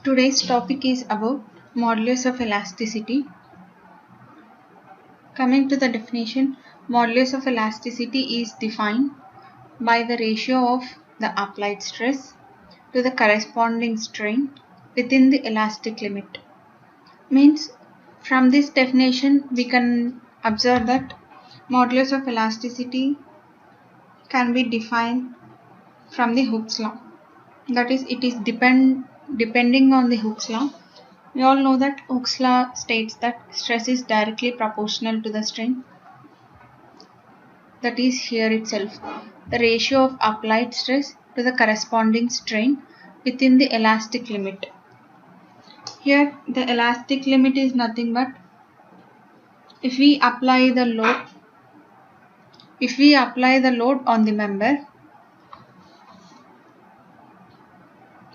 Today's topic is about modulus of elasticity. Coming to the definition, modulus of elasticity is defined by the ratio of the applied stress to the corresponding strain within the elastic limit. Means from this definition we can observe that modulus of elasticity can be defined from the Hooke's law. That is, it is depending on the Hooke's law. We all know that Hooke's law states that stress is directly proportional to the strain. That is here itself, the ratio of applied stress to the corresponding strain within the elastic limit. Here the elastic limit is nothing but if we apply the load on the member,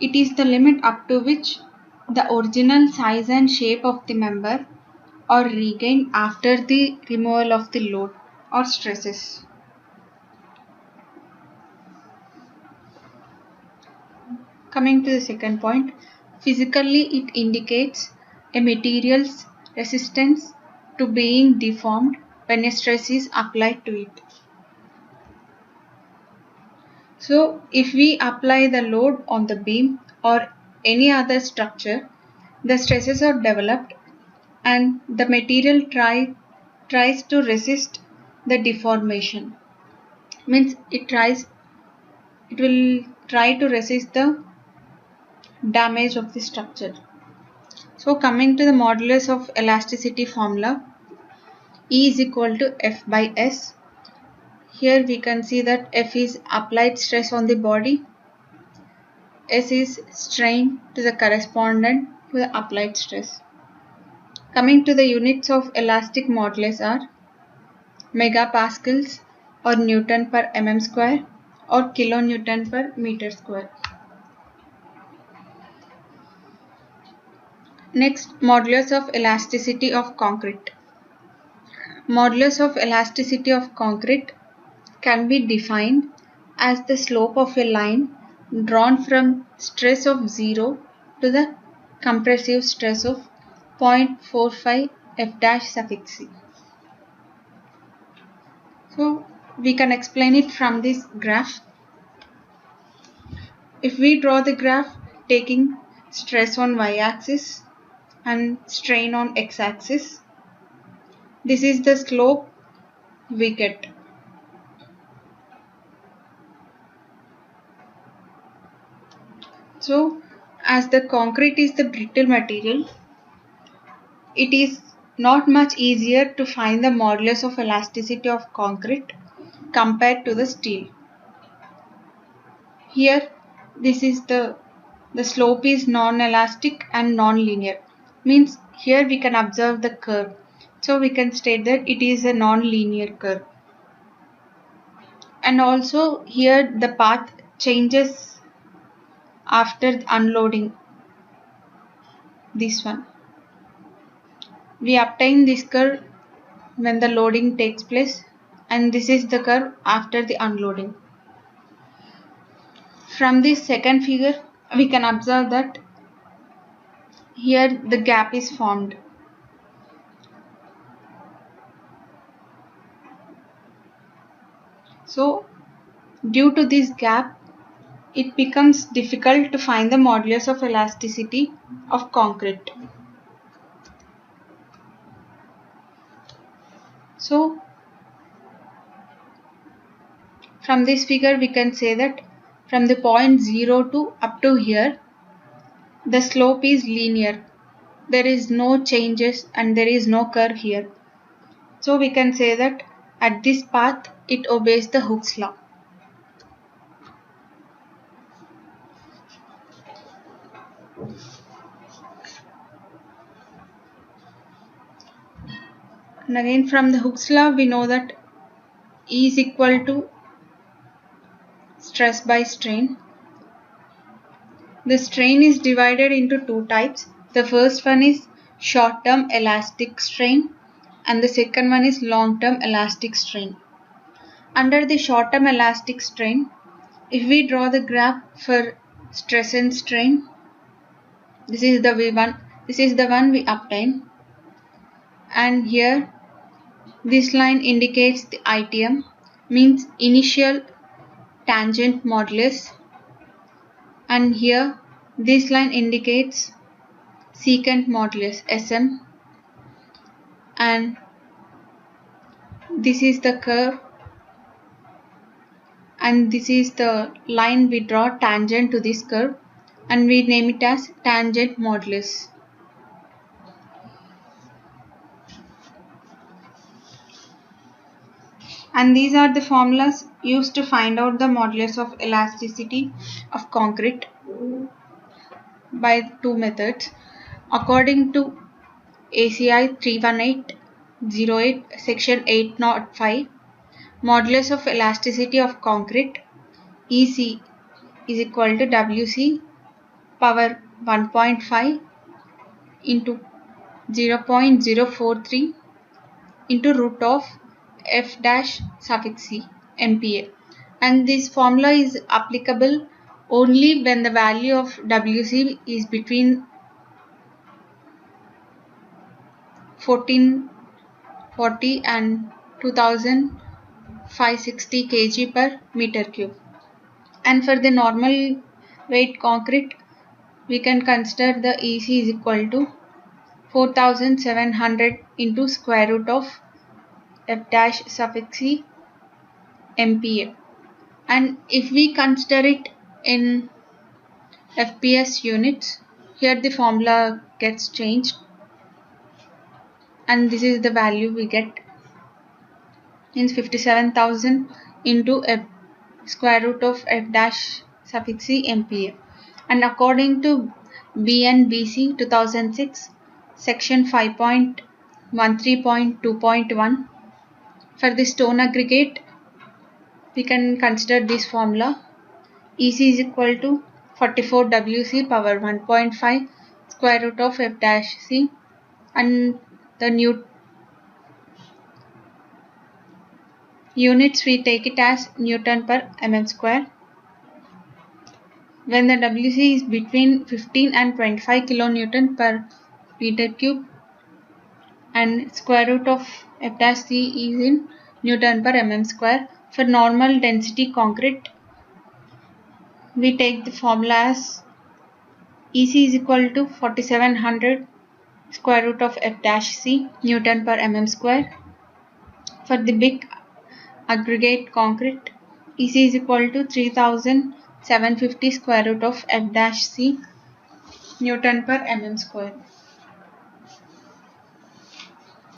it is the limit up to which the original size and shape of the member are regained after the removal of the load or stresses. Coming to the second point, physically it indicates a material's resistance to being deformed when a stress is applied to it. So if we apply the load on the beam or any other structure, the stresses are developed and the material tries to resist the deformation. Means it will try to resist the damage of the structure. So coming to the modulus of elasticity formula, E is equal to F by S. Here we can see that F is applied stress on the body, S is strain to the correspondent to the applied stress. Coming to the units of elastic modulus are megapascals or Newton per mm square or kilonewton per meter square. Next, modulus of elasticity of concrete. Modulus of elasticity of concrete can be defined as the slope of a line drawn from stress of 0 to the compressive stress of 0.45 F dash suffix C. So we can explain it from this graph. If we draw the graph taking stress on y-axis and strain on x-axis, this is the slope we get. So as the concrete is the brittle material, it is not much easier to find the modulus of elasticity of concrete compared to the steel. Here this is the slope is non-elastic and non-linear. Means here we can observe the curve. So we can state that it is a non-linear curve. And also here the path changes after unloading. This one. We obtain this curve when the loading takes place, and this is the curve after the unloading. From this second figure, we can observe that here the gap is formed. So due to this gap, it becomes difficult to find the modulus of elasticity of concrete. So from this figure we can say that from the point 0 to up to here, the slope is linear. There is no changes and there is no curve here. So we can say that at this path it obeys the Hooke's law. And again from the Hooke's law we know that E is equal to stress by strain. The strain is divided into two types. The first one is short-term elastic strain and the second one is long-term elastic strain. Under the short-term elastic strain, if we draw the graph for stress and strain, This is the one we obtain, and here this line indicates the ITM, means initial tangent modulus, and here this line indicates secant modulus SM, and this is the curve, and this is the line we draw tangent to this curve, and we name it as tangent modulus. And these are the formulas used to find out the modulus of elasticity of concrete by two methods. According to ACI 31808 section 805, modulus of elasticity of concrete EC is equal to WC power 1.5 into 0.043 into root of F dash suffix C MPa, and this formula is applicable only when the value of WC is between 1440 and 2560 kg per meter cube. And for the normal weight concrete, we can consider the EC is equal to 4700 into square root of F dash suffix C MPa. And if we consider it in FPS units, here the formula gets changed, and this is the value we get, means 57,000 into F square root of F dash suffix C MPa. And according to BNBC 2006 section 5.13.2.1, for the stone aggregate we can consider this formula: EC is equal to 44 WC power 1.5 square root of F dash C, and the units we take it as Newton per mm square. When the WC is between 15 and 25 kilonewton per meter cube, and square root of F dash C is in Newton per mm square. For normal density concrete, we take the formula as EC is equal to 4700 square root of F dash C Newton per mm square. For the big aggregate concrete, EC is equal to 3750 square root of F dash C Newton per mm square.